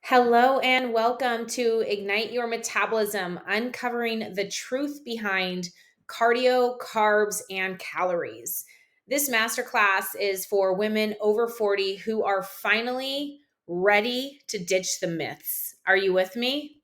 Hello and welcome to Ignite Your Metabolism, uncovering the truth behind cardio, carbs, and calories. This masterclass is for women over 40 who are finally ready to ditch the myths. Are you with me?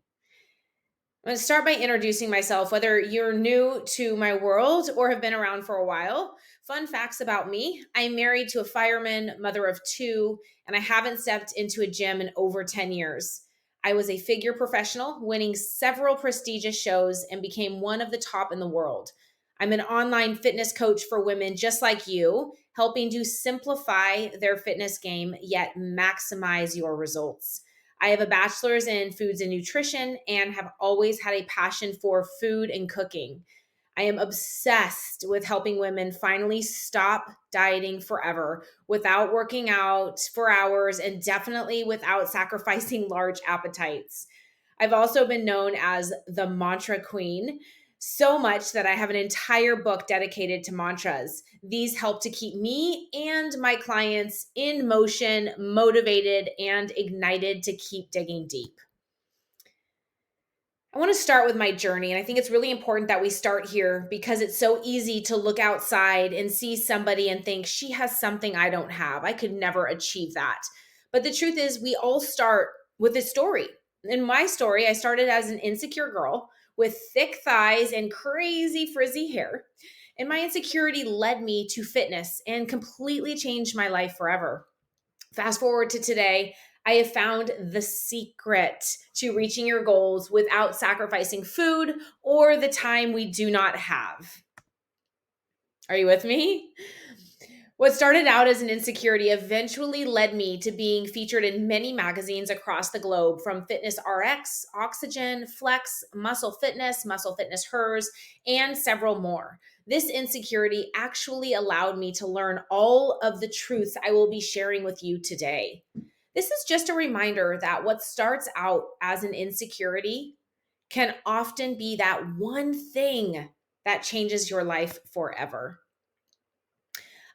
I'm going to start by introducing myself, whether you're new to my world or have been around for a while. Fun facts about me: I'm married to a fireman, mother of two, and I haven't stepped into a gym in over 10 years. I was a figure professional, winning several prestigious shows, and became one of the top in the world. I'm an online fitness coach for women just like you, helping to simplify their fitness game yet maximize your results. I have a bachelor's in foods and nutrition and have always had a passion for food and cooking. I am obsessed with helping women finally stop dieting forever without working out for hours and definitely without sacrificing large appetites. I've also been known as the mantra queen, so much that I have an entire book dedicated to mantras. These help to keep me and my clients in motion, motivated, and ignited to keep digging deep. I want to start with my journey, and I think it's really important that we start here because it's so easy to look outside and see somebody and think she has something I don't have. I could never achieve that. But the truth is, we all start with a story. In my story, I started as an insecure girl with thick thighs and crazy frizzy hair. And my insecurity led me to fitness and completely changed my life forever. Fast forward to today, I have found the secret to reaching your goals without sacrificing food or the time we do not have. Are you with me? What started out as an insecurity eventually led me to being featured in many magazines across the globe, from Fitness RX, Oxygen, Flex, Muscle Fitness Hers, and several more. This insecurity actually allowed me to learn all of the truths I will be sharing with you today. This is just a reminder that what starts out as an insecurity can often be that one thing that changes your life forever.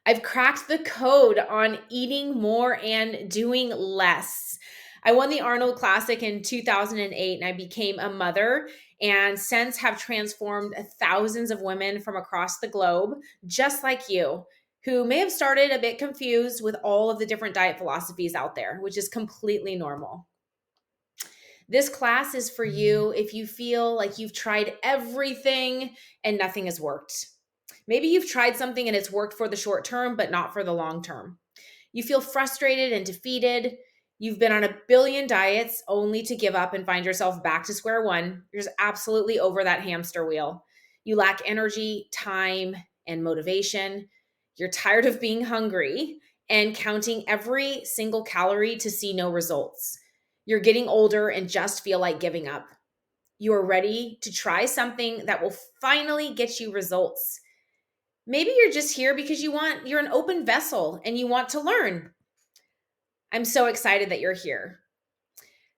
I've cracked the code on eating more and doing less. I won the Arnold Classic in 2008 and I became a mother, and since have transformed thousands of women from across the globe, just like you, who may have started a bit confused with all of the different diet philosophies out there, which is completely normal. This class is for you if you feel like you've tried everything and nothing has worked. Maybe you've tried something and it's worked for the short term, but not for the long term. You feel frustrated and defeated. You've been on a billion diets only to give up and find yourself back to square one. You're just absolutely over that hamster wheel. You lack energy, time, and motivation. You're tired of being hungry and counting every single calorie to see no results. You're getting older and just feel like giving up. You are ready to try something that will finally get you results. Maybe you're just here because you're an open vessel and you want to learn. I'm so excited that you're here.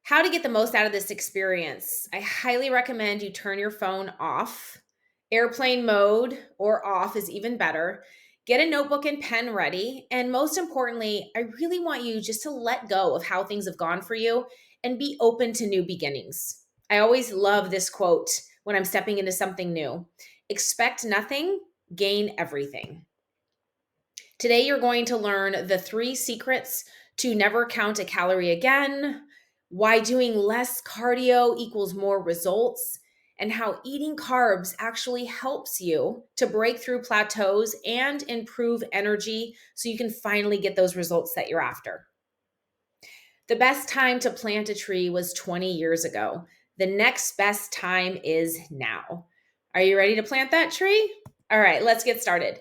How to get the most out of this experience? I highly recommend you turn your phone off. Airplane mode or off is even better. Get a notebook and pen ready. And most importantly, I really want you just to let go of how things have gone for you and be open to new beginnings. I always love this quote when I'm stepping into something new: expect nothing, gain everything. Today, you're going to learn the 3 secrets to never count a calorie again, why doing less cardio equals more results, and how eating carbs actually helps you to break through plateaus and improve energy so you can finally get those results that you're after. The best time to plant a tree was 20 years ago. The next best time is now. Are you ready to plant that tree? All right, let's get started.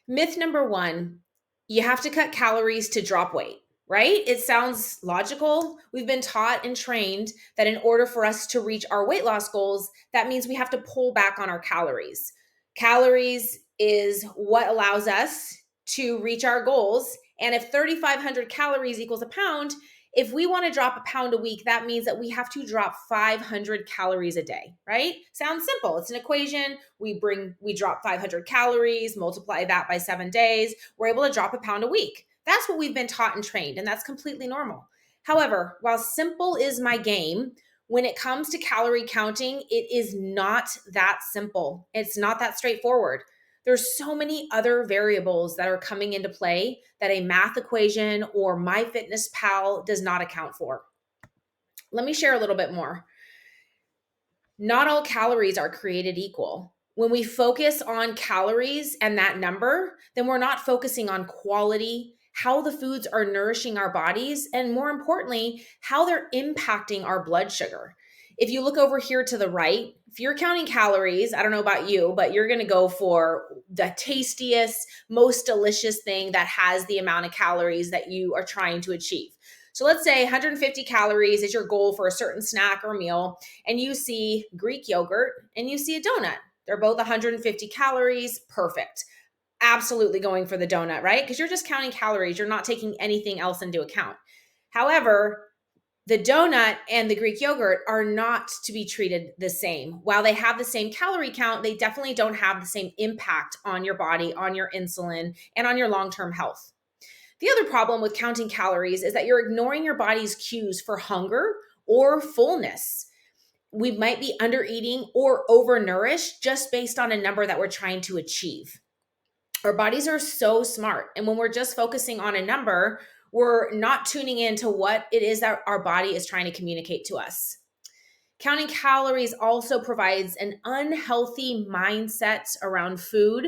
Myth number 1, you have to cut calories to drop weight, right? It sounds logical. We've been taught and trained that in order for us to reach our weight loss goals, that means we have to pull back on our calories. Calories is what allows us to reach our goals. And if 3,500 calories equals a pound, if we want to drop a pound a week, that means that we have to drop 500 calories a day, right? Sounds simple. It's an equation. We drop 500 calories, multiply that by 7 days. We're able to drop a pound a week. That's what we've been taught and trained, and that's completely normal. However, while simple is my game, when it comes to calorie counting, it is not that simple. It's not that straightforward. There's so many other variables that are coming into play that a math equation or MyFitnessPal does not account for. Let me share a little bit more. Not all calories are created equal. When we focus on calories and that number, then we're not focusing on quality, how the foods are nourishing our bodies, and more importantly, how they're impacting our blood sugar. If you look over here to the right, if you're counting calories, I don't know about you, but you're going to go for the tastiest, most delicious thing that has the amount of calories that you are trying to achieve. So let's say 150 calories is your goal for a certain snack or meal, and you see Greek yogurt and you see a donut. They're both 150 calories, perfect. Absolutely going for the donut, right? Because you're just counting calories. You're not taking anything else into account. However, the donut and the Greek yogurt are not to be treated the same. While they have the same calorie count, they definitely don't have the same impact on your body, on your insulin, and on your long-term health. The other problem with counting calories is that you're ignoring your body's cues for hunger or fullness. We might be under eating or overnourished just based on a number that we're trying to achieve. Our bodies are so smart. And when we're just focusing on a number, we're not tuning into what it is that our body is trying to communicate to us. Counting calories also provides an unhealthy mindset around food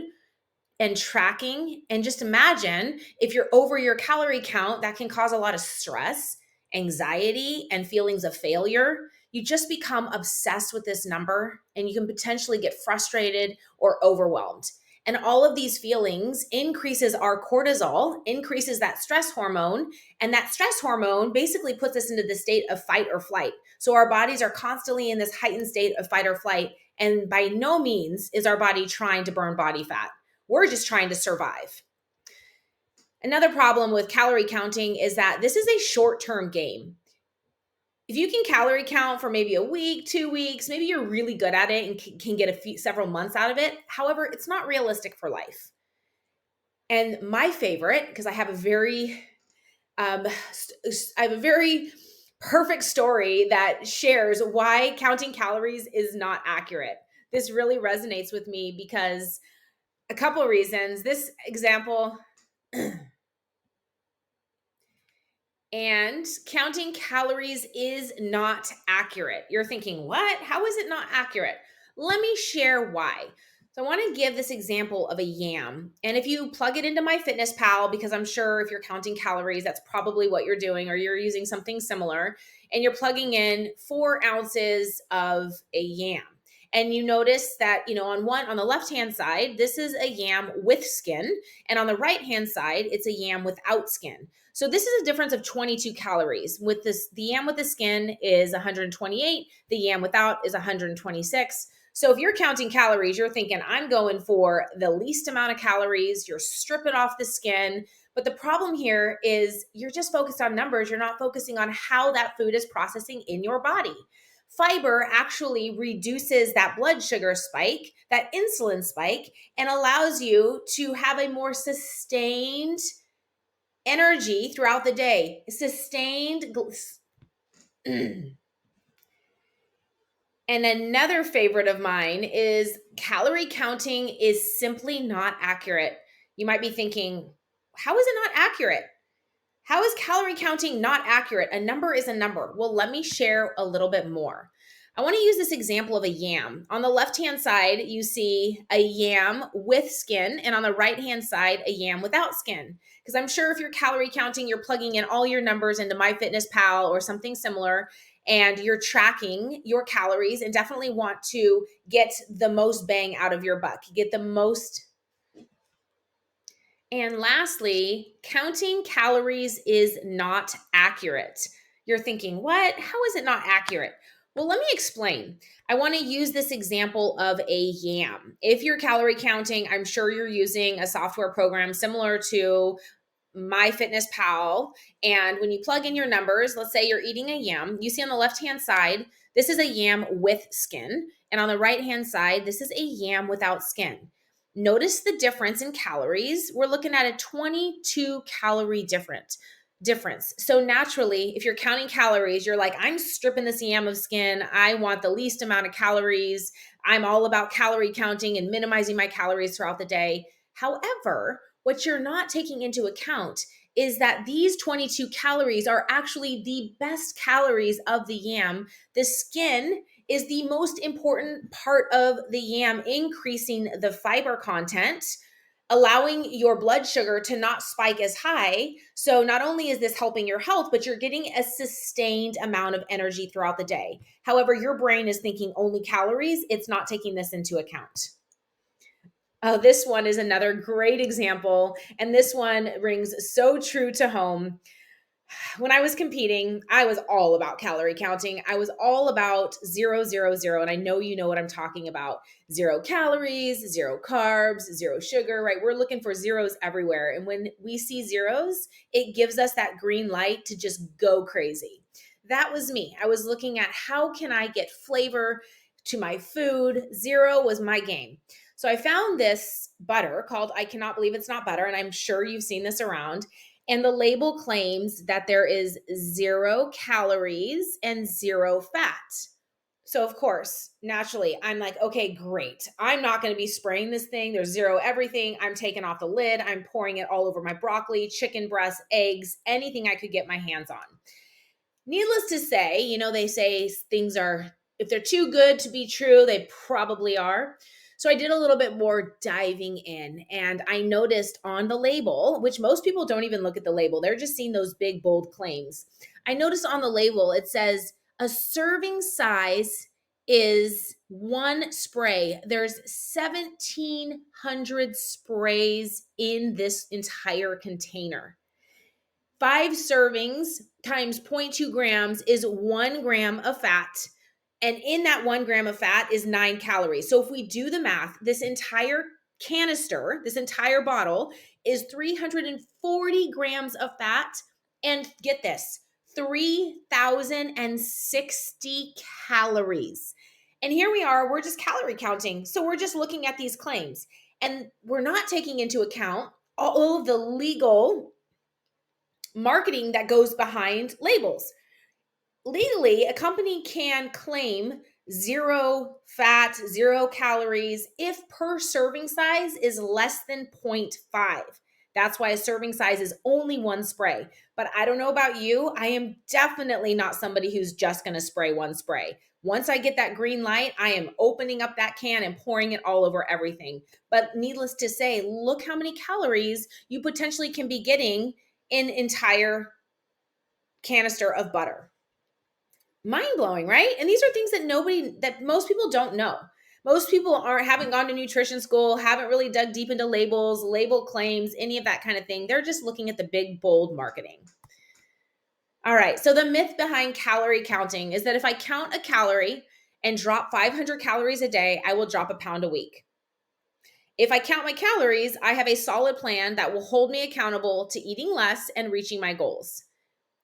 and tracking. And just imagine if you're over your calorie count, that can cause a lot of stress, anxiety, and feelings of failure. You just become obsessed with this number and you can potentially get frustrated or overwhelmed. And all of these feelings increases our cortisol, increases that stress hormone, and that stress hormone basically puts us into the state of fight or flight. So our bodies are constantly in this heightened state of fight or flight, and by no means is our body trying to burn body fat. We're just trying to survive. Another problem with calorie counting is that this is a short-term game. If you can calorie count for maybe a week, 2 weeks, maybe you're really good at it and can get several months out of it. However, it's not realistic for life. And my favorite, because I have a very perfect story that shares why counting calories is not accurate. This really resonates with me because a couple of reasons. This example, and counting calories is not accurate. You're thinking, what? How is it not accurate? Let me share why. So I want to give this example of a yam. And if you plug it into MyFitnessPal, because I'm sure if you're counting calories, that's probably what you're doing, or you're using something similar, and you're plugging in 4 ounces of a yam. And you notice that, on the left-hand side, this is a yam with skin. And on the right-hand side, it's a yam without skin. So this is a difference of 22 calories. With this, the yam with the skin is 128. The yam without is 126. So if you're counting calories, you're thinking, I'm going for the least amount of calories. You're stripping off the skin. But the problem here is you're just focused on numbers. You're not focusing on how that food is processing in your body. Fiber actually reduces that blood sugar spike, that insulin spike, and allows you to have a more sustained energy throughout the day. Sustained. And another favorite of mine is calorie counting is simply not accurate. You might be thinking, how is it not accurate? How is calorie counting not accurate? A number is a number. Well, let me share a little bit more. I want to use this example of a yam. On the left-hand side, you see a yam with skin, and on the right-hand side, a yam without skin. Because I'm sure if you're calorie counting, you're plugging in all your numbers into MyFitnessPal or something similar, and you're tracking your calories and definitely want to get the most bang out of your buck. Get the most. And lastly, counting calories is not accurate. You're thinking, what? How is it not accurate? Well, let me explain. I want to use this example of a yam. If you're calorie counting, I'm sure you're using a software program similar to MyFitnessPal. And when you plug in your numbers, let's say you're eating a yam, you see on the left-hand side, this is a yam with skin. And on the right-hand side, this is a yam without skin. Notice the difference in calories. We're looking at a 22 calorie difference. difference. So naturally, if you're counting calories, you're like, I'm stripping this yam of skin. I want the least amount of calories. I'm all about calorie counting and minimizing my calories throughout the day. However, what you're not taking into account is that these 22 calories are actually the best calories of the yam. The skin is the most important part of the yam, increasing the fiber content, allowing your blood sugar to not spike as high. So not only is this helping your health, but you're getting a sustained amount of energy throughout the day. However, your brain is thinking only calories. It's not taking this into account. Oh, this one is another great example. And this one rings so true to home. When I was competing, I was all about calorie counting. I was all about 0, 0, 0. And I know you know what I'm talking about. 0 calories, 0 carbs, 0 sugar, right? We're looking for zeros everywhere. And when we see zeros, it gives us that green light to just go crazy. That was me. I was looking at how can I get flavor to my food? Zero was my game. So I found this butter called I Cannot Believe It's Not Butter. And I'm sure you've seen this around. And the label claims that there is 0 calories and 0 fat. So, of course, naturally, I'm like, okay, great. I'm not going to be spraying this thing. There's zero everything. I'm taking off the lid. I'm pouring it all over my broccoli, chicken breast, eggs, anything I could get my hands on. Needless to say, they say things are, if they're too good to be true, they probably are. So I did a little bit more diving in, and I noticed on the label, which most people don't even look at the label, they're just seeing those big, bold claims. I noticed on the label, it says a serving size is one spray. There's 1,700 sprays in this entire container. 5 servings times 0.2 grams is 1 gram of fat. And in that 1 gram of fat is 9 calories. So if we do the math, this entire canister, this entire bottle is 340 grams of fat. And get this, 3,060 calories. And here we are, we're just calorie counting. So we're just looking at these claims. And we're not taking into account all of the legal marketing that goes behind labels. Legally, a company can claim 0 fat, 0 calories if per serving size is less than 0.5. That's why a serving size is only one spray. But I don't know about you. I am definitely not somebody who's just going to spray one spray. Once I get that green light, I am opening up that can and pouring it all over everything. But needless to say, look how many calories you potentially can be getting in entire canister of butter. Mind blowing, right? And these are things that most people don't know. Most people haven't gone to nutrition school, haven't really dug deep into labels, label claims, any of that kind of thing. They're just looking at the big, bold marketing. All right. So the myth behind calorie counting is that if I count a calorie and drop 500 calories a day, I will drop a pound a week. If I count my calories, I have a solid plan that will hold me accountable to eating less and reaching my goals.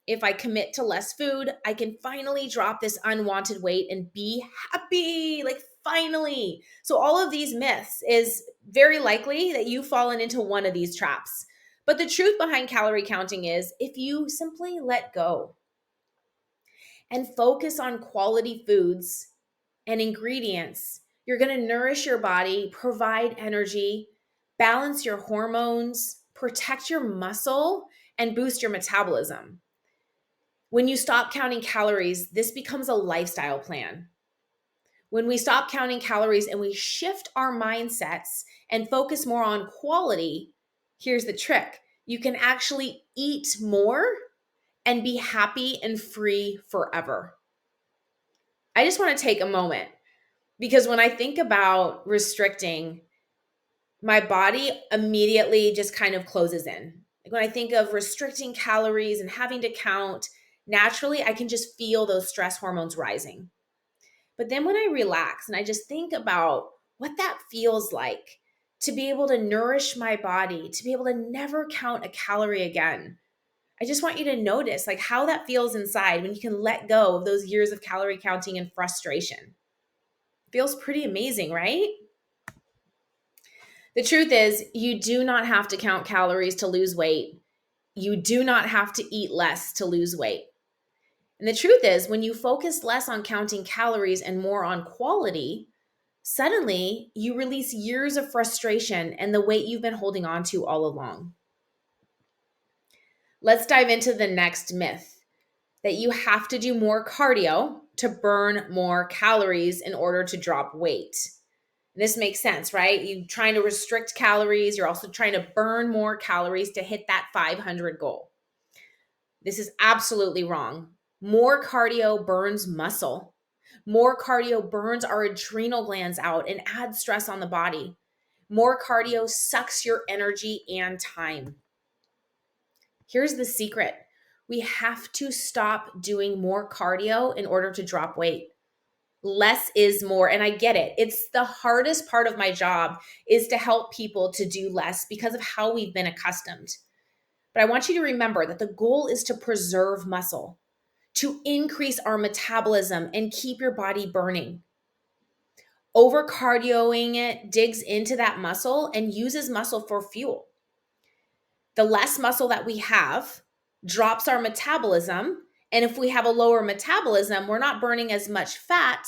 If I commit to less food, I can finally drop this unwanted weight and be happy, like finally. So all of these myths is very likely that you've fallen into one of these traps. But the truth behind calorie counting is if you simply let go and focus on quality foods and ingredients, you're going to nourish your body, provide energy, balance your hormones, protect your muscle, and boost your metabolism. When you stop counting calories, this becomes a lifestyle plan. When we stop counting calories and we shift our mindsets and focus more on quality, here's the trick. You can actually eat more and be happy and free forever. I just want to take a moment because when I think about restricting, my body immediately just kind of closes in. Like when I think of restricting calories and having to count, naturally I can just feel those stress hormones rising. But then when I relax and I just think about what that feels like to be able to nourish my body, to be able to never count a calorie again, I just want you to notice like how that feels inside when you can let go of those years of calorie counting and frustration. It feels pretty amazing, right? The truth is, you do not have to count calories to lose weight. You do not have to eat less to lose weight. And the truth is, when you focus less on counting calories and more on quality, suddenly you release years of frustration and the weight you've been holding on to all along. Let's dive into the next myth, that you have to do more cardio to burn more calories in order to drop weight. This makes sense, right? You're trying to restrict calories. You're also trying to burn more calories to hit that 500 goal. This is absolutely wrong. More cardio burns muscle. More cardio burns our adrenal glands out and adds stress on the body. More cardio sucks your energy and time. Here's the secret. We have to stop doing more cardio in order to drop weight. Less is more, and I get it. It's the hardest part of my job, is to help people to do less because of how we've been accustomed. But I want you to remember that the goal is to preserve muscle, to increase our metabolism and keep your body burning. Over cardioing it digs into that muscle and uses muscle for fuel. The less muscle that we have drops our metabolism. And if we have a lower metabolism, we're not burning as much fat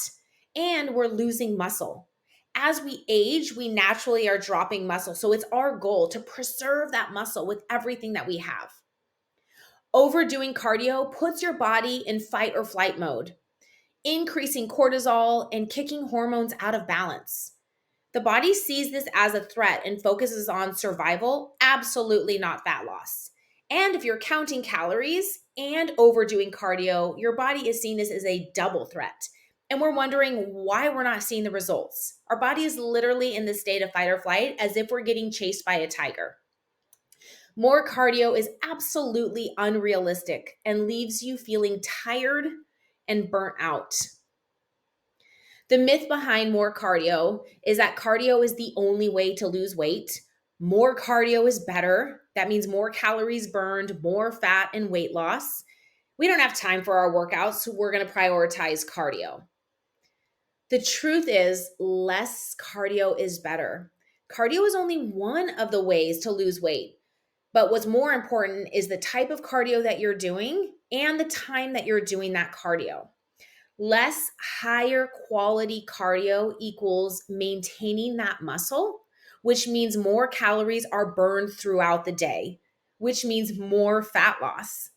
and we're losing muscle. As we age, we naturally are dropping muscle. So it's our goal to preserve that muscle with everything that we have. Overdoing cardio puts your body in fight or flight mode, increasing cortisol and kicking hormones out of balance. The body sees this as a threat and focuses on survival, absolutely not fat loss. And if you're counting calories and overdoing cardio, your body is seeing this as a double threat. And we're wondering why we're not seeing the results. Our body is literally in the state of fight or flight, as if we're getting chased by a tiger. More cardio is absolutely unrealistic and leaves you feeling tired and burnt out. The myth behind more cardio is that cardio is the only way to lose weight. More cardio is better. That means more calories burned, more fat, and weight loss. We don't have time for our workouts, so we're going to prioritize cardio. The truth is, less cardio is better. Cardio is only one of the ways to lose weight. But what's more important is the type of cardio that you're doing and the time that you're doing that cardio. Less higher quality cardio equals maintaining that muscle, which means more calories are burned throughout the day, which means more fat loss.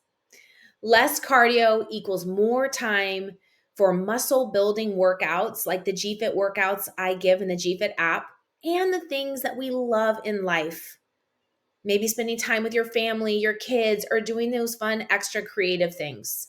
Less cardio equals more time for muscle building workouts like the GFit workouts I give in the GFit app and the things that we love in life. Maybe spending time with your family, your kids, or doing those fun extra creative things.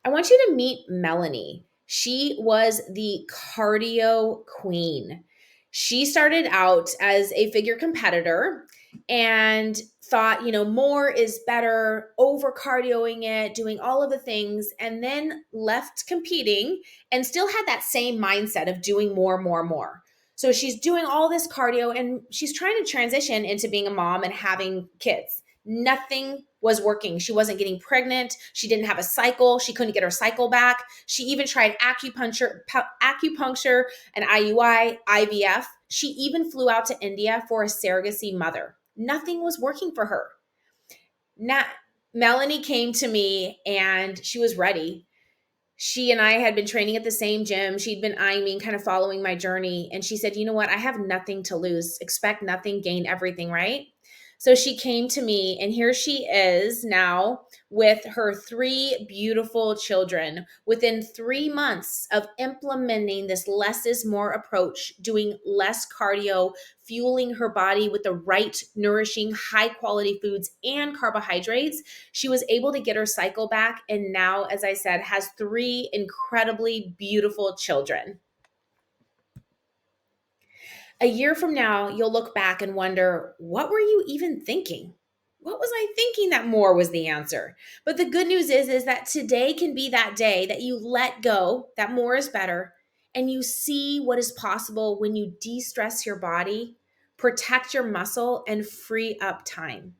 I want you to meet Melanie. She was the cardio queen. She started out as a figure competitor and thought, more is better, over cardioing it, doing all of the things, and then left competing and still had that same mindset of doing more, more, more. So she's doing all this cardio and she's trying to transition into being a mom and having kids. Nothing was working. She wasn't getting pregnant. She didn't have a cycle. She couldn't get her cycle back. She even tried acupuncture and IUI, IVF. She even flew out to India for a surrogacy mother. Nothing was working for her. Now, Melanie came to me and she was ready. She and I had been training at the same gym. She'd been eyeing me and kind of following my journey. And she said, you know what? I have nothing to lose. Expect nothing, gain everything, right? So she came to me, and here she is now with her 3 beautiful children. Within 3 months of implementing this less is more approach, doing less cardio, fueling her body with the right nourishing, high quality foods and carbohydrates, she was able to get her cycle back. And now, as I said, has 3 incredibly beautiful children. A year from now, you'll look back and wonder, what were you even thinking? What was I thinking that more was the answer? But the good news is that today can be that day that you let go, that more is better, and you see what is possible when you de-stress your body, protect your muscle, and free up time.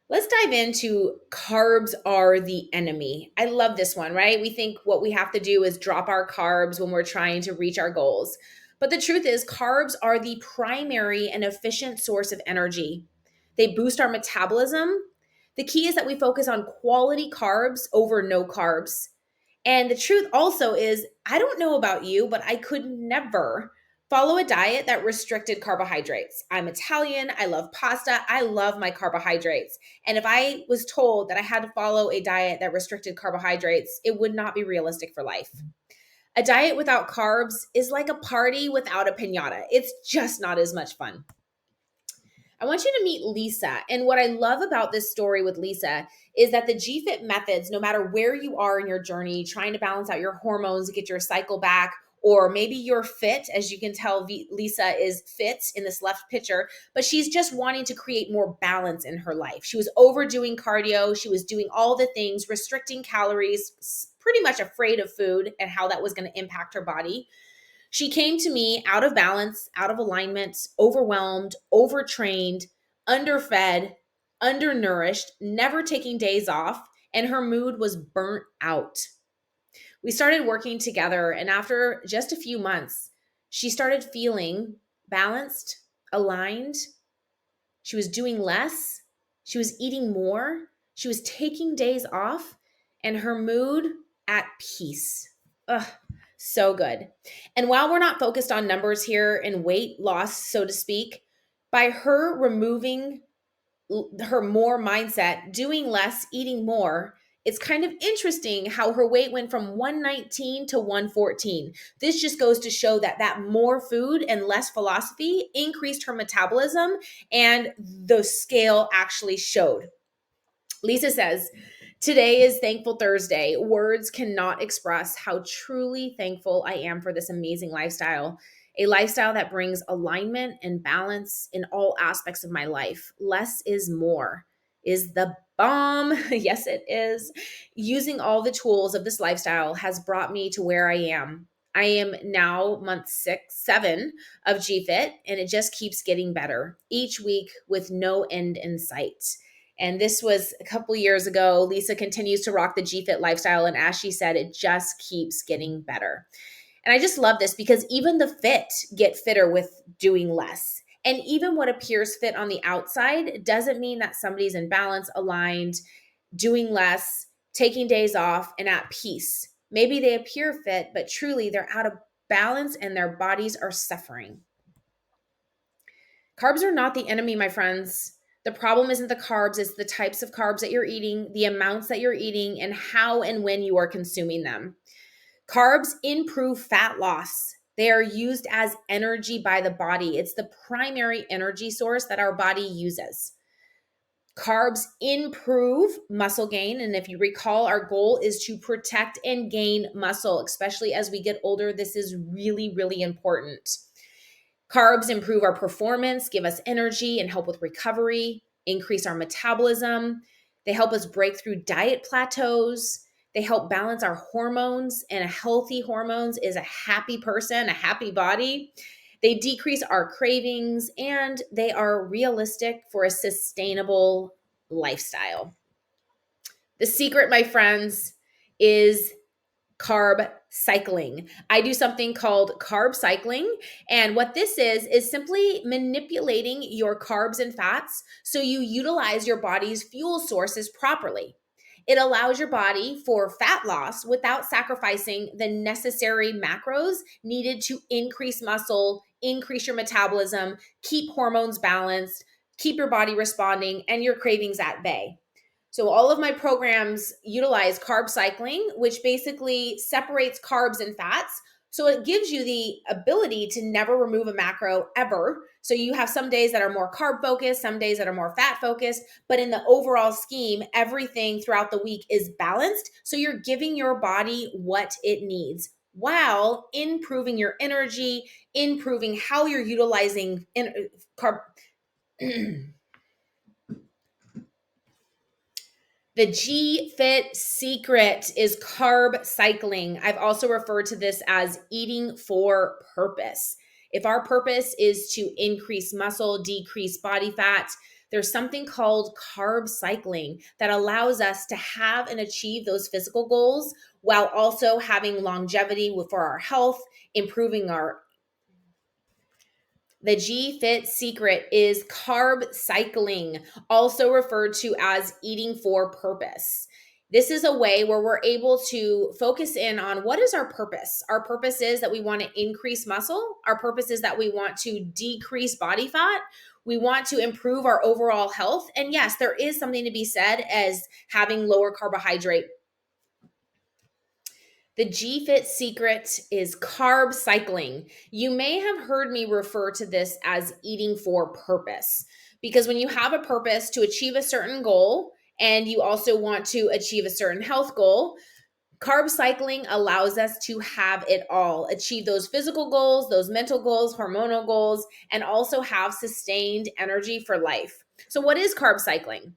Let's dive into carbs are the enemy. I love this one, right? We think what we have to do is drop our carbs when we're trying to reach our goals. But the truth is, carbs are the primary and efficient source of energy. They boost our metabolism. The key is that we focus on quality carbs over no carbs. And the truth also is, I don't know about you, but I could never follow a diet that restricted carbohydrates. I'm Italian. I love pasta. I love my carbohydrates. And if I was told that I had to follow a diet that restricted carbohydrates, it would not be realistic for life. A diet without carbs is like a party without a piñata. It's just not as much fun. I want you to meet Lisa. And what I love about this story with Lisa is that the GFIT methods, no matter where you are in your journey, trying to balance out your hormones to get your cycle back, or maybe you're fit, as you can tell, Lisa is fit in this left picture, but she's just wanting to create more balance in her life. She was overdoing cardio. She was doing all the things, restricting calories, pretty much afraid of food and how that was going to impact her body. She came to me out of balance, out of alignment, overwhelmed, overtrained, underfed, undernourished, never taking days off, and her mood was burnt out. We started working together, and after just a few months, she started feeling balanced, aligned. She was doing less. She was eating more. She was taking days off, and her mood at peace. Ugh, so good. And while we're not focused on numbers here and weight loss, so to speak, by her removing her more mindset, doing less, eating more, it's kind of interesting how her weight went from 119 to 114. This just goes to show that more food and less philosophy increased her metabolism, and the scale actually showed. Lisa says, "Today is Thankful Thursday. Words cannot express how truly thankful I am for this amazing lifestyle, a lifestyle that brings alignment and balance in all aspects of my life. Less is more is the bomb." Yes, it is. Using all the tools of this lifestyle has brought me to where I am. I am now month 7 of GFIT, and it just keeps getting better each week with no end in sight. And this was a couple years ago. Lisa continues to rock the GFIT lifestyle. And as she said, it just keeps getting better. And I just love this because even the fit get fitter with doing less. And even what appears fit on the outside doesn't mean that somebody's in balance, aligned, doing less, taking days off, and at peace. Maybe they appear fit, but truly they're out of balance and their bodies are suffering. Carbs are not the enemy, my friends. The problem isn't the carbs, it's the types of carbs that you're eating, the amounts that you're eating, and how and when you are consuming them. Carbs improve fat loss. They are used as energy by the body. It's the primary energy source that our body uses. Carbs improve muscle gain. And if you recall, our goal is to protect and gain muscle, especially as we get older. This is really, really important. Carbs improve our performance, give us energy, and help with recovery, increase our metabolism. They help us break through diet plateaus. They help balance our hormones, and a healthy hormones is a happy person, a happy body. They decrease our cravings, and they are realistic for a sustainable lifestyle. The secret, my friends, is carb cycling. I do something called carb cycling. And what this is simply manipulating your carbs and fats so you utilize your body's fuel sources properly. It allows your body for fat loss without sacrificing the necessary macros needed to increase muscle, increase your metabolism, keep hormones balanced, keep your body responding, and your cravings at bay. So all of my programs utilize carb cycling, which basically separates carbs and fats. So it gives you the ability to never remove a macro ever. So you have some days that are more carb focused, some days that are more fat focused, but in the overall scheme, everything throughout the week is balanced. So you're giving your body what it needs while improving your energy, improving how you're utilizing carb. The GFIT secret is carb cycling. I've also referred to this as eating for purpose. If our purpose is to increase muscle, decrease body fat, there's something called carb cycling that allows us to have and achieve those physical goals while also having longevity for our health, improving our The G-Fit secret is carb cycling, also referred to as eating for purpose. This is a way where we're able to focus in on what is our purpose. Our purpose is that we want to increase muscle. Our purpose is that we want to decrease body fat. We want to improve our overall health. And yes, there is something to be said as having lower carbohydrate. The G-Fit secret is carb cycling. You may have heard me refer to this as eating for purpose, because when you have a purpose to achieve a certain goal and you also want to achieve a certain health goal, carb cycling allows us to have it all, achieve those physical goals, those mental goals, hormonal goals, and also have sustained energy for life. So what is carb cycling?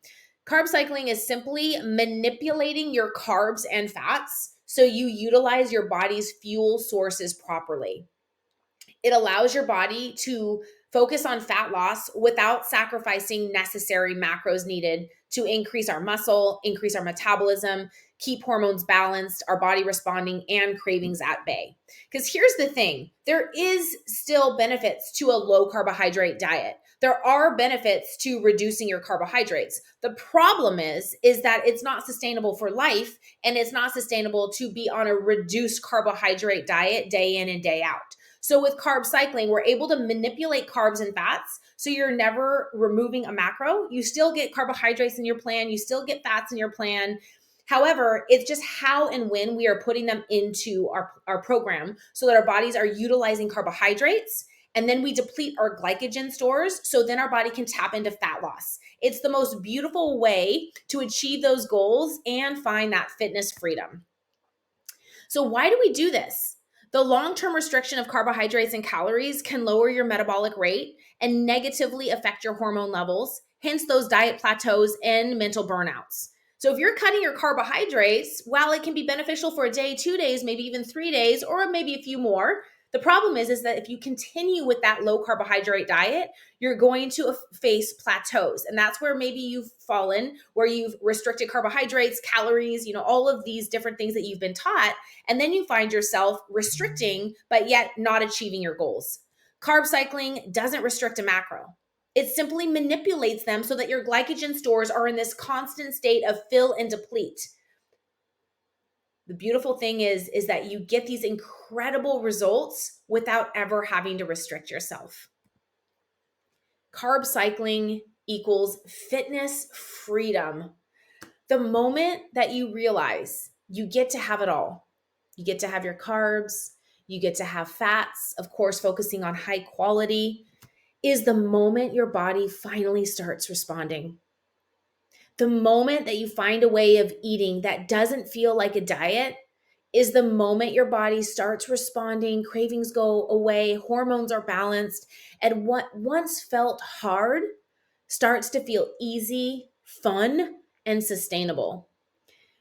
Carb cycling is simply manipulating your carbs and fats so you utilize your body's fuel sources properly. It allows your body to focus on fat loss without sacrificing necessary macros needed to increase our muscle, increase our metabolism, keep hormones balanced, our body responding, and cravings at bay. Because here's the thing, there is still benefits to a low carbohydrate diet. There are benefits to reducing your carbohydrates. The problem is that it's not sustainable for life, and it's not sustainable to be on a reduced carbohydrate diet day in and day out. So with carb cycling, we're able to manipulate carbs and fats. So you're never removing a macro. You still get carbohydrates in your plan. You still get fats in your plan. However, it's just how and when we are putting them into our program so that our bodies are utilizing carbohydrates, and then we deplete our glycogen stores so then our body can tap into fat loss. It's the most beautiful way to achieve those goals and find that fitness freedom. So why do we do this? The long-term restriction of carbohydrates and calories can lower your metabolic rate and negatively affect your hormone levels, hence those diet plateaus and mental burnouts. So if you're cutting your carbohydrates, while it can be beneficial for a day, 2 days, maybe even 3 days, or maybe a few more, the problem is that if you continue with that low carbohydrate diet, you're going to face plateaus. And that's where maybe you've fallen, where you've restricted carbohydrates, calories, all of these different things that you've been taught. And then you find yourself restricting, but yet not achieving your goals. Carb cycling doesn't restrict a macro. It simply manipulates them so that your glycogen stores are in this constant state of fill and deplete. The beautiful thing is that you get these incredible results without ever having to restrict yourself. Carb cycling equals fitness freedom. The moment that you realize you get to have it all, you get to have your carbs, you get to have fats, of course, focusing on high quality, is the moment your body finally starts responding. The moment that you find a way of eating that doesn't feel like a diet is the moment your body starts responding, cravings go away, hormones are balanced, and what once felt hard starts to feel easy, fun, and sustainable.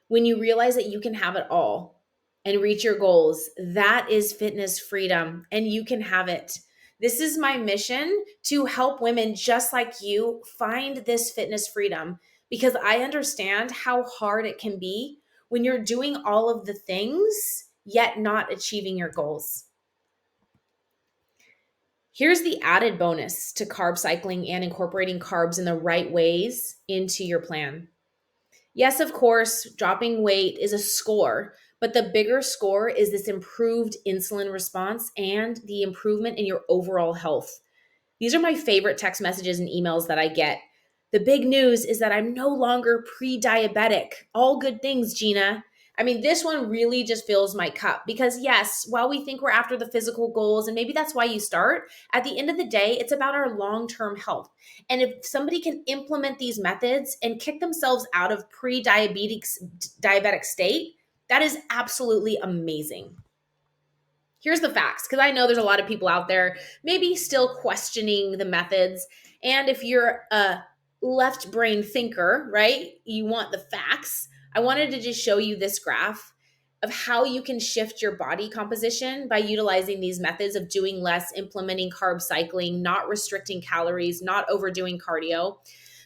When you realize that you can have it all and reach your goals, that is fitness freedom, and you can have it. This is my mission, to help women just like you find this fitness freedom, because I understand how hard it can be when you're doing all of the things yet not achieving your goals. Here's the added bonus to carb cycling and incorporating carbs in the right ways into your plan. Yes, of course, dropping weight is a score, but the bigger score is this improved insulin response and the improvement in your overall health. These are my favorite text messages and emails that I get. The big news is that I'm no longer pre-diabetic. All good things, Gina. I mean, this one really just fills my cup because yes, while we think we're after the physical goals, and maybe that's why you start, at the end of the day, it's about our long-term health. And if somebody can implement these methods and kick themselves out of diabetic state, that is absolutely amazing. Here's the facts, because I know there's a lot of people out there maybe still questioning the methods. And if you're a left brain thinker, right, you want the facts. I wanted to just show you this graph of how you can shift your body composition by utilizing these methods of doing less, implementing carb cycling, not restricting calories, not overdoing cardio.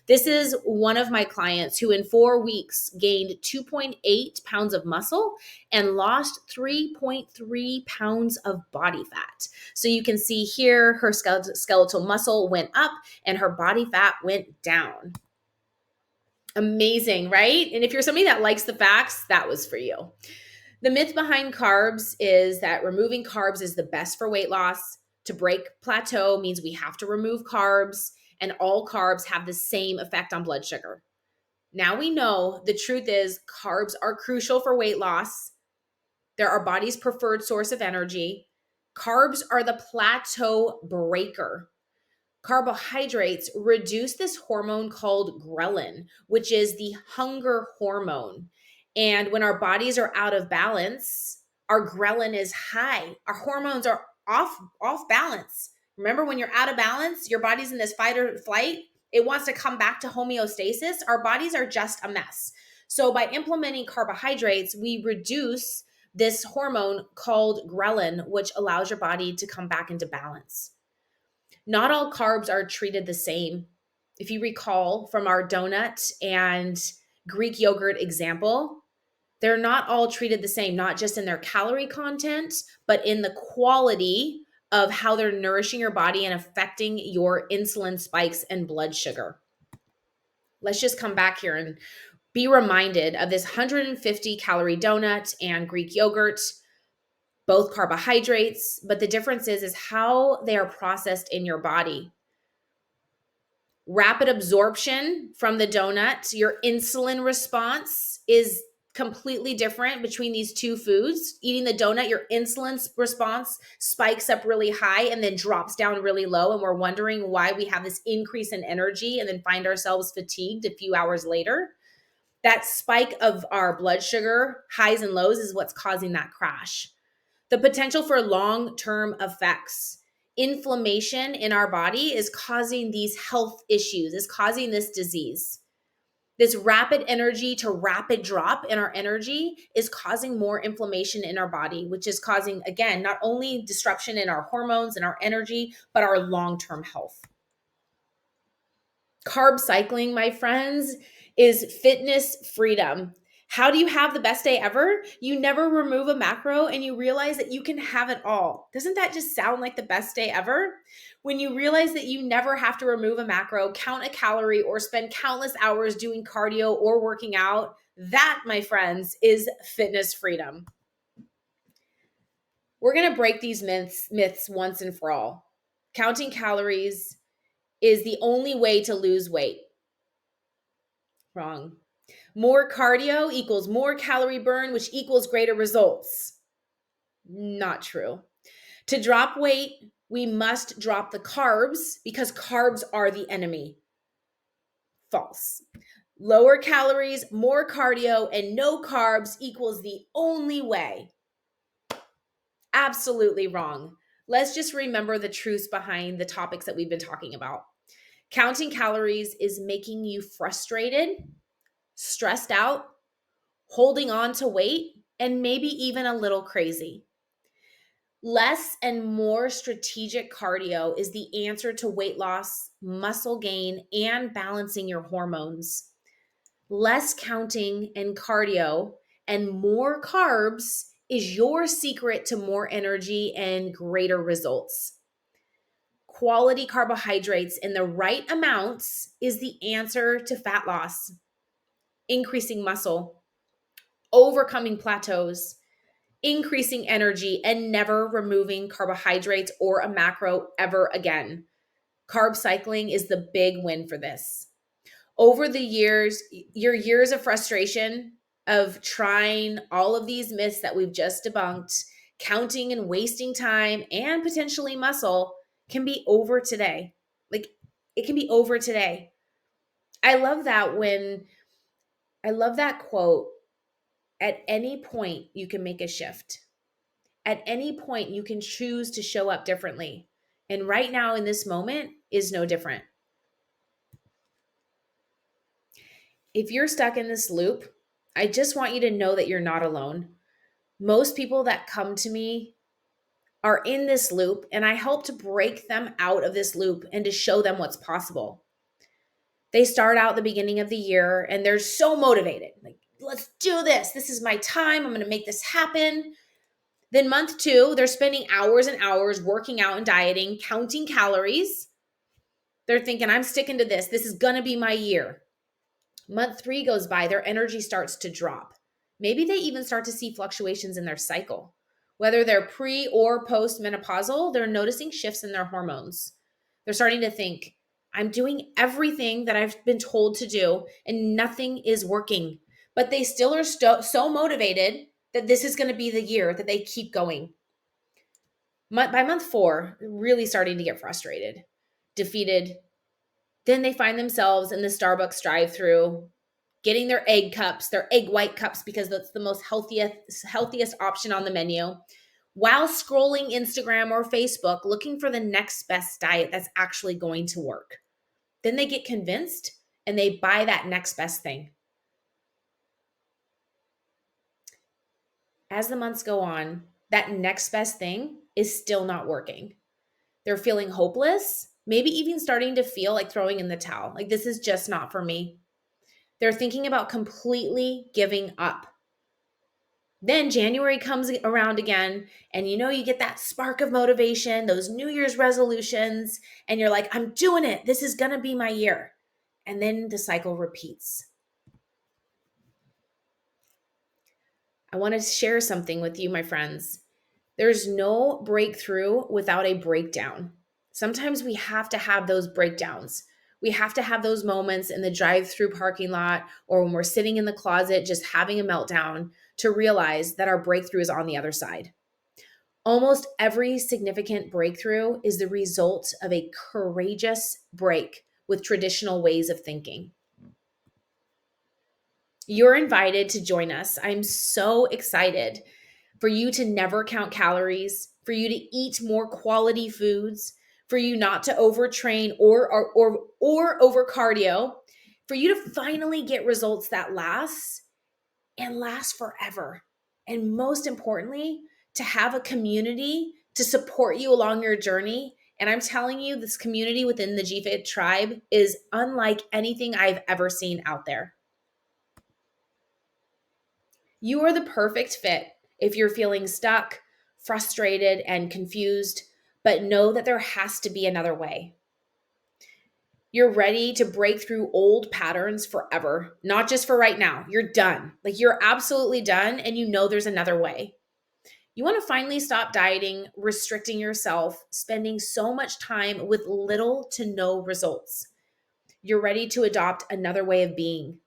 This is one of my clients who in 4 weeks gained 2.8 pounds of muscle and lost 3.3 pounds of body fat. So you can see here her skeletal muscle went up and her body fat went down. Amazing, right? And if you're somebody that likes the facts, that was for you. The myth behind carbs is that removing carbs is the best for weight loss. To break plateau means we have to remove carbs, and all carbs have the same effect on blood sugar. Now we know the truth is carbs are crucial for weight loss. They're our body's preferred source of energy. Carbs are the plateau breaker. Carbohydrates reduce this hormone called ghrelin, which is the hunger hormone. And when our bodies are out of balance, our ghrelin is high. Our hormones are off balance. Remember, when you're out of balance, your body's in this fight or flight. It wants to come back to homeostasis. Our bodies are just a mess. So by implementing carbohydrates, we reduce this hormone called ghrelin, which allows your body to come back into balance. Not all carbs are treated the same. If you recall from our donut and Greek yogurt example, they're not all treated the same, not just in their calorie content, but in the quality of how they're nourishing your body and affecting your insulin spikes and blood sugar. Let's just come back here and be reminded of this 150 calorie donut and Greek yogurt, both carbohydrates, but the difference is how they are processed in your body. Rapid absorption from the donut, your insulin response is completely different between these two foods. Eating the donut, your insulin response spikes up really high and then drops down really low. And we're wondering why we have this increase in energy and then find ourselves fatigued a few hours later. That spike of our blood sugar highs and lows is what's causing that crash. The potential for long-term effects. Inflammation in our body is causing these health issues, is causing this disease. This rapid energy to rapid drop in our energy is causing more inflammation in our body, which is causing, again, not only disruption in our hormones and our energy, but our long-term health. Carb cycling, my friends, is fitness freedom. How do you have the best day ever? You never remove a macro and you realize that you can have it all. Doesn't that just sound like the best day ever? When you realize that you never have to remove a macro, count a calorie, or spend countless hours doing cardio or working out, that, my friends, is fitness freedom. We're going to break these myths once and for all. Counting calories is the only way to lose weight. Wrong. More cardio equals more calorie burn, which equals greater results. Not true. To drop weight, we must drop the carbs because carbs are the enemy. False. Lower calories, more cardio, and no carbs equals the only way. Absolutely wrong. Let's just remember the truths behind the topics that we've been talking about. Counting calories is making you frustrated, stressed out, holding on to weight, and maybe even a little crazy. Less and more strategic cardio is the answer to weight loss, muscle gain, and balancing your hormones. Less counting and cardio and more carbs is your secret to more energy and greater results. Quality carbohydrates in the right amounts is the answer to fat loss, increasing muscle, overcoming plateaus, increasing energy, and never removing carbohydrates or a macro ever again. Carb cycling is the big win for this. Over the years, your years of frustration of trying all of these myths that we've just debunked, counting and wasting time and potentially muscle can be over today. Like, it can be over today. I love that quote, at any point you can make a shift. At any point you can choose to show up differently. And right now in this moment is no different. If you're stuck in this loop, I just want you to know that you're not alone. Most people that come to me are in this loop, and I help to break them out of this loop and to show them what's possible. They start out the beginning of the year and they're so motivated. Like, let's do this. This is my time. I'm going to make this happen. Then month 2, they're spending hours and hours working out and dieting, counting calories. They're thinking, I'm sticking to this. This is going to be my year. Month 3 goes by, their energy starts to drop. Maybe they even start to see fluctuations in their cycle. Whether they're pre or post menopausal, they're noticing shifts in their hormones. They're starting to think, I'm doing everything that I've been told to do and nothing is working. But they still are so motivated that this is going to be the year that they keep going. By month 4, really starting to get frustrated, defeated. Then they find themselves in the Starbucks drive-through, getting their egg cups, their egg white cups, because that's the most healthiest option on the menu, while scrolling Instagram or Facebook, looking for the next best diet that's actually going to work. Then they get convinced and they buy that next best thing. As the months go on, that next best thing is still not working. They're feeling hopeless, maybe even starting to feel like throwing in the towel. Like, this is just not for me. They're thinking about completely giving up. Then January comes around again, and you get that spark of motivation, those New Year's resolutions, and you're like, I'm doing it. This is going to be my year. And then the cycle repeats. I want to share something with you, my friends. There's no breakthrough without a breakdown. Sometimes we have to have those breakdowns. We have to have those moments in the drive-through parking lot or when we're sitting in the closet just having a meltdown to realize that our breakthrough is on the other side. Almost every significant breakthrough is the result of a courageous break with traditional ways of thinking. You're invited to join us. I'm so excited for you to never count calories, for you to eat more quality foods, for you not to overtrain or over cardio, for you to finally get results that last and last forever. And most importantly, to have a community to support you along your journey. And I'm telling you, this community within the GFIT tribe is unlike anything I've ever seen out there. You are the perfect fit if you're feeling stuck, frustrated, and confused, but know that there has to be another way. You're ready to break through old patterns forever, not just for right now. You're done. Like, you're absolutely done, and you know there's another way. You want to finally stop dieting, restricting yourself, spending so much time with little to no results. You're ready to adopt another way of being.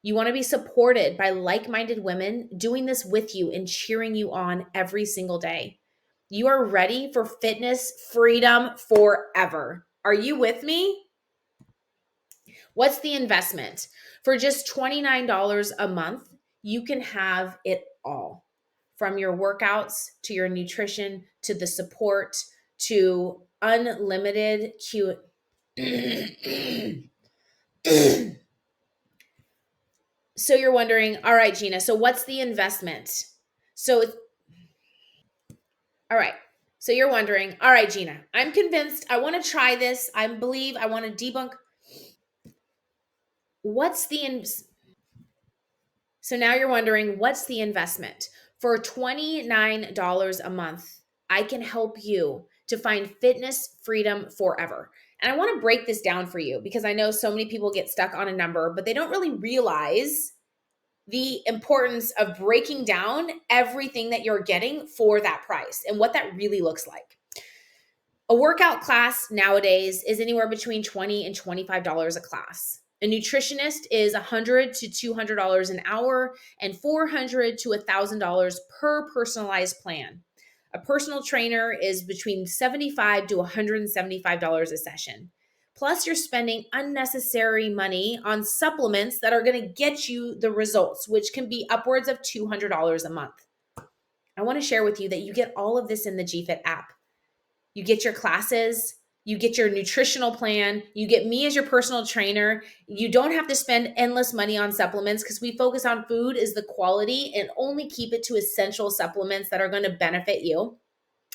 You want to be supported by like-minded women doing this with you and cheering you on every single day. You are ready for fitness freedom forever. Are you with me? What's the investment? For just $29 a month, you can have it all. From your workouts to your nutrition to the support to unlimited Q. So you're wondering, all right, Gina, so what's the investment? All right. So you're wondering, all right, Gina, I'm convinced. I want to try this. I want to debunk. So now you're wondering, what's the investment? For $29 a month, I can help you to find fitness freedom forever. And I want to break this down for you because I know so many people get stuck on a number, but they don't really realize the importance of breaking down everything that you're getting for that price and what that really looks like. A workout class nowadays is anywhere between $20 and $25 a class. A nutritionist is $100 to $200 an hour and $400 to $1,000 per personalized plan. A personal trainer is between $75 to $175 a session. Plus, you're spending unnecessary money on supplements that are going to get you the results, which can be upwards of $200 a month. I want to share with you that you get all of this in the GFIT app. You get your classes, you get your nutritional plan, you get me as your personal trainer. You don't have to spend endless money on supplements because we focus on food is the quality and only keep it to essential supplements that are going to benefit you.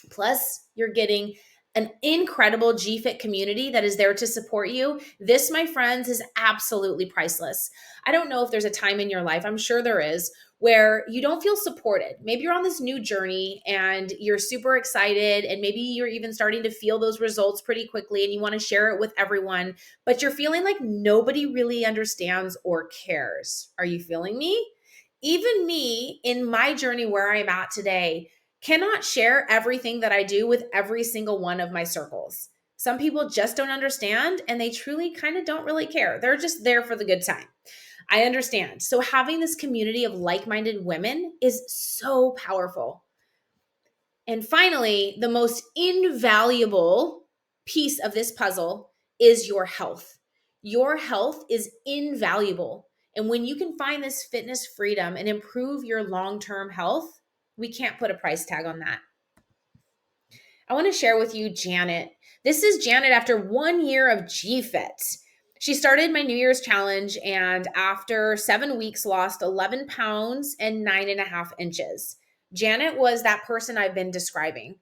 Plus, you're getting an incredible GFit community that is there to support you. This, my friends, is absolutely priceless. I don't know if there's a time in your life, I'm sure there is, where you don't feel supported. Maybe you're on this new journey and you're super excited, and maybe you're even starting to feel those results pretty quickly and you want to share it with everyone, but you're feeling like nobody really understands or cares. Are you feeling me? Even me in my journey where I'm at today cannot share everything that I do with every single one of my circles. Some people just don't understand and they truly kind of don't really care. They're just there for the good time. I understand. So having this community of like-minded women is so powerful. And finally, the most invaluable piece of this puzzle is your health. Your health is invaluable. And when you can find this fitness freedom and improve your long-term health, we can't put a price tag on that. I want to share with you Janet. This is Janet after 1 year of GFit. She started my New Year's challenge and after 7 weeks lost 11 pounds and 9.5 inches. Janet was that person I've been describing.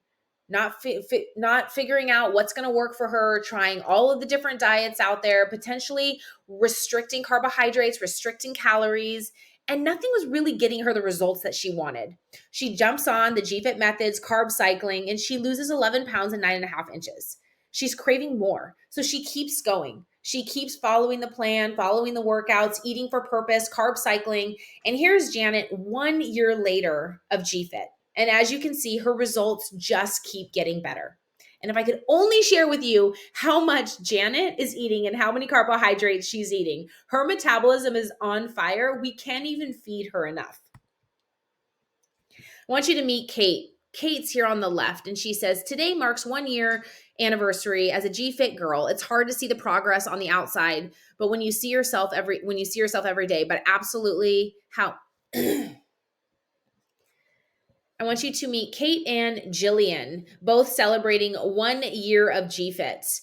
Not figuring out what's going to work for her, trying all of the different diets out there, potentially restricting carbohydrates, restricting calories, and nothing was really getting her the results that she wanted. She jumps on the GFit methods, carb cycling, and she loses 11 pounds and 9.5 inches. She's craving more. So she keeps going. She keeps following the plan, following the workouts, eating for purpose, carb cycling. And here's Janet 1 year later of GFit. And as you can see, her results just keep getting better. And if I could only share with you how much Janet is eating and how many carbohydrates she's eating, her metabolism is on fire. We can't even feed her enough. I want you to meet Kate. Kate's here on the left, and she says, today marks 1 year anniversary as a GFit girl. It's hard to see the progress on the outside, but when you see yourself every day, but absolutely how I want you to meet Kate and Jillian, both celebrating 1 year of GFit.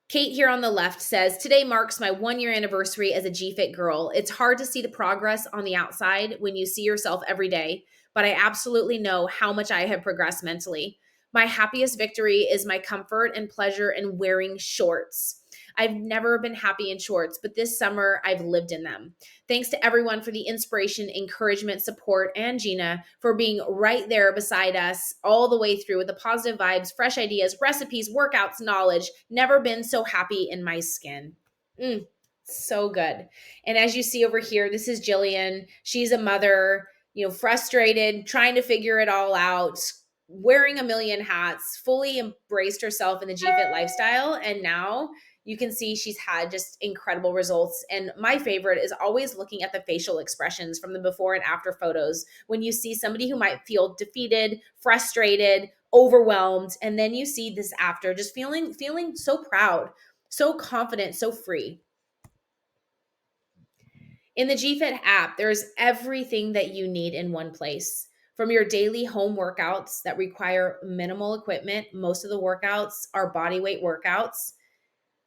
Kate here on the left says, today marks my 1 year anniversary as a GFit girl. It's hard to see the progress on the outside when you see yourself every day, but I absolutely know how much I have progressed mentally. My happiest victory is my comfort and pleasure in wearing shorts. I've never been happy in shorts, but this summer I've lived in them. Thanks to everyone for the inspiration, encouragement, support, and Gina for being right there beside us all the way through with the positive vibes, fresh ideas, recipes, workouts, knowledge. Never been so happy in my skin. So good. And as you see over here, this is Jillian. She's a mother, frustrated, trying to figure it all out, wearing a million hats, fully embraced herself in the GFit lifestyle. And now you can see she's had just incredible results. And my favorite is always looking at the facial expressions from the before and after photos. When you see somebody who might feel defeated, frustrated, overwhelmed, and then you see this after, just feeling so proud, so confident, so free. In the GFit app, there's everything that you need in one place. From your daily home workouts that require minimal equipment, most of the workouts are body weight workouts,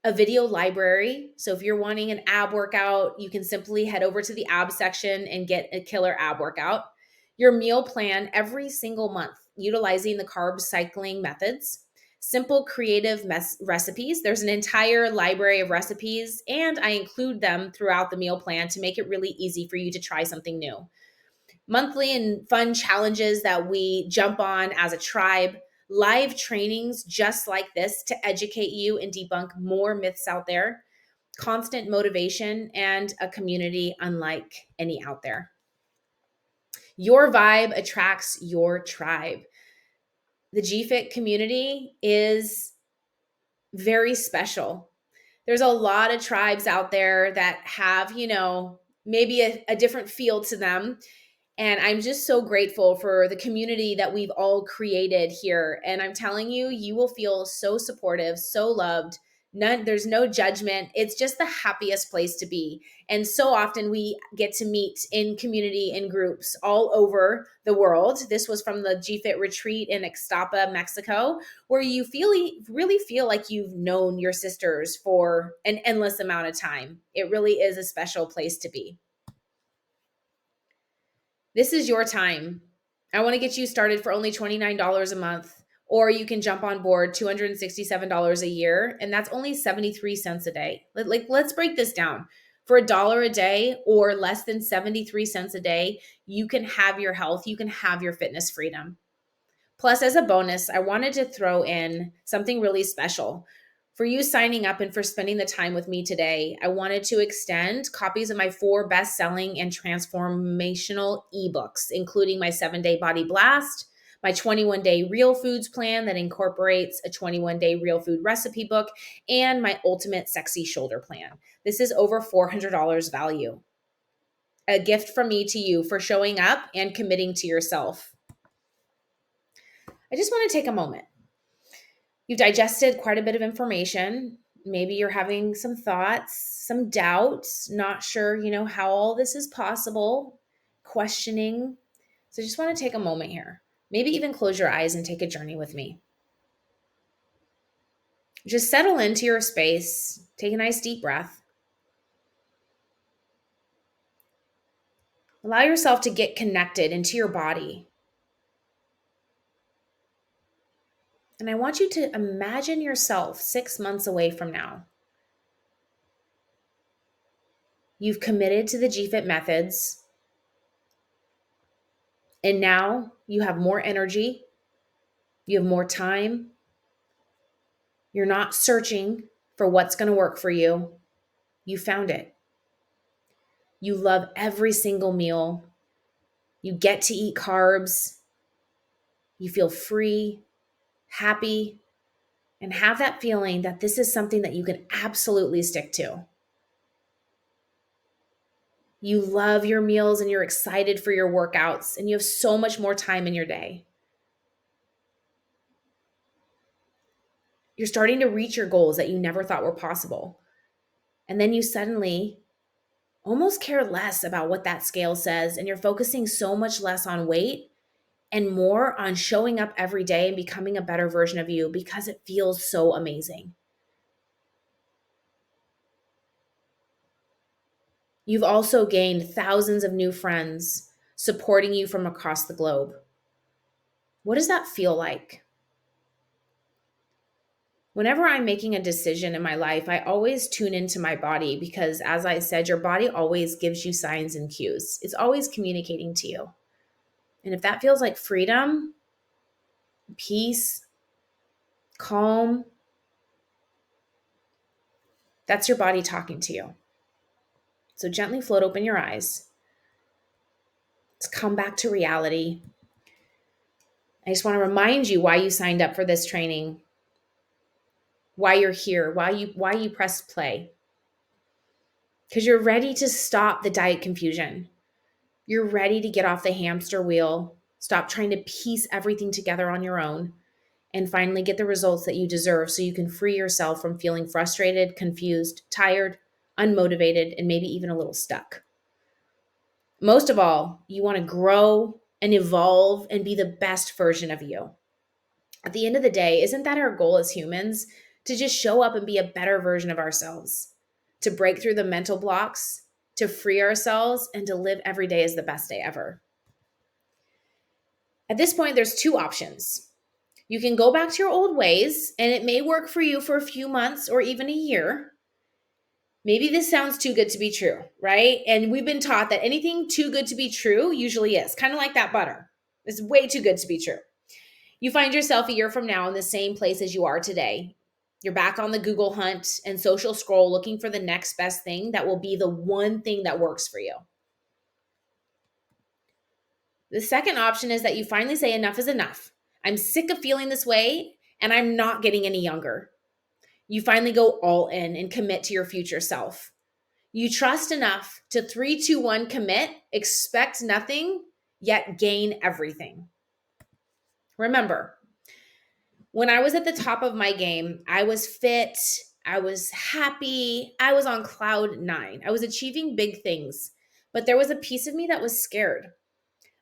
a video library. So if you're wanting an ab workout, you can simply head over to the ab section and get a killer ab workout. Your meal plan every single month, utilizing the carb cycling methods. Simple creative recipes. There's an entire library of recipes, and I include them throughout the meal plan to make it really easy for you to try something new. Monthly and fun challenges that we jump on as a tribe, live trainings just like this to educate you and debunk more myths out there, constant motivation, and a community unlike any out there. Your vibe attracts your tribe. The GFit community is very special. There's a lot of tribes out there that have, maybe a different feel to them. And I'm just so grateful for the community that we've all created here. And I'm telling you, you will feel so supportive, so loved. There's no judgment. It's just the happiest place to be. And so often we get to meet in community in groups all over the world. This was from the GFit retreat in Ixtapa, Mexico, where you really feel like you've known your sisters for an endless amount of time. It really is a special place to be. This is your time. I want to get you started for only $29 a month. Or you can jump on board $267 a year, and that's only 73 cents a day. Let's break this down. For a dollar a day or less than 73 cents a day, you can have your health, you can have your fitness freedom. Plus, as a bonus, I wanted to throw in something really special. For you signing up and for spending the time with me today, I wanted to extend copies of my 4 best-selling and transformational ebooks, including my 7-day body blast, my 21-day real foods plan that incorporates a 21-day real food recipe book, and my ultimate sexy shoulder plan. This is over $400 value. A gift from me to you for showing up and committing to yourself. I just want to take a moment. You've digested quite a bit of information. Maybe you're having some thoughts, some doubts, not sure, how all this is possible, questioning. So I just want to take a moment here. Maybe even close your eyes and take a journey with me. Just settle into your space. Take a nice deep breath. Allow yourself to get connected into your body. And I want you to imagine yourself 6 months away from now. You've committed to the GFIT methods, and now you have more energy, you have more time. You're not searching for what's going to work for you. You found it. You love every single meal. You get to eat carbs. You feel free, happy, and have that feeling that this is something that you can absolutely stick to. You love your meals and you're excited for your workouts, and you have so much more time in your day. You're starting to reach your goals that you never thought were possible. And then you suddenly almost care less about what that scale says, and you're focusing so much less on weight and more on showing up every day and becoming a better version of you because it feels so amazing. You've also gained thousands of new friends supporting you from across the globe. What does that feel like? Whenever I'm making a decision in my life, I always tune into my body because, as I said, your body always gives you signs and cues. It's always communicating to you. And if that feels like freedom, peace, calm, that's your body talking to you. So gently float open your eyes. Let's come back to reality. I just want to remind you why you signed up for this training, why you're here, why you pressed play. Because you're ready to stop the diet confusion. You're ready to get off the hamster wheel, stop trying to piece everything together on your own, and finally get the results that you deserve so you can free yourself from feeling frustrated, confused, tired, unmotivated, and maybe even a little stuck. Most of all, you want to grow and evolve and be the best version of you. At the end of the day, isn't that our goal as humans? To just show up and be a better version of ourselves, to break through the mental blocks, to free ourselves, and to live every day as the best day ever. At this point, there's 2 options. You can go back to your old ways, and it may work for you for a few months or even a year. Maybe this sounds too good to be true, right? And we've been taught that anything too good to be true usually is, kind of like that butter. It's way too good to be true. You find yourself a year from now in the same place as you are today. You're back on the Google hunt and social scroll looking for the next best thing that will be the one thing that works for you. The second option is that you finally say enough is enough. I'm sick of feeling this way and I'm not getting any younger. You finally go all in and commit to your future self. You trust enough to 3, 2, 1 commit, expect nothing, yet gain everything. Remember, when I was at the top of my game, I was fit, I was happy, I was on cloud 9. I was achieving big things, but there was a piece of me that was scared.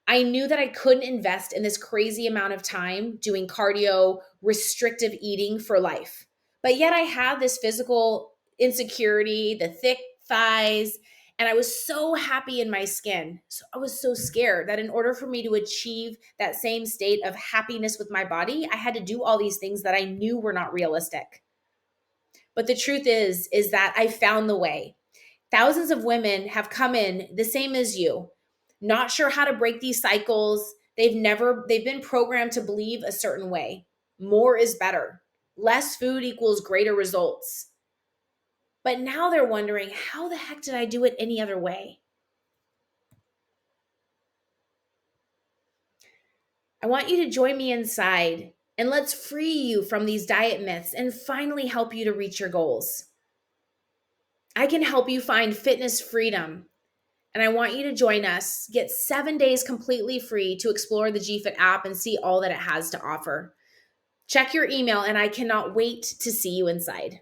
I knew that I couldn't invest in this crazy amount of time doing cardio, restrictive eating for life. But yet I had this physical insecurity, the thick thighs, And I was so happy in my skin. So I was so scared that in order for me to achieve that same state of happiness with my body, I had to do all these things that I knew were not realistic. But the truth is that I found the way. Thousands of women have come in the same as you, not sure how to break these cycles. They've been programmed to believe a certain way. More is better. Less food equals greater results. But now they're wondering, how the heck did I do it any other way? I want you to join me inside and let's free you from these diet myths and finally help you to reach your goals. I can help you find fitness freedom. And I want you to join us. Get 7 days completely free to explore the GFit app and see all that it has to offer. Check your email, and I cannot wait to see you inside.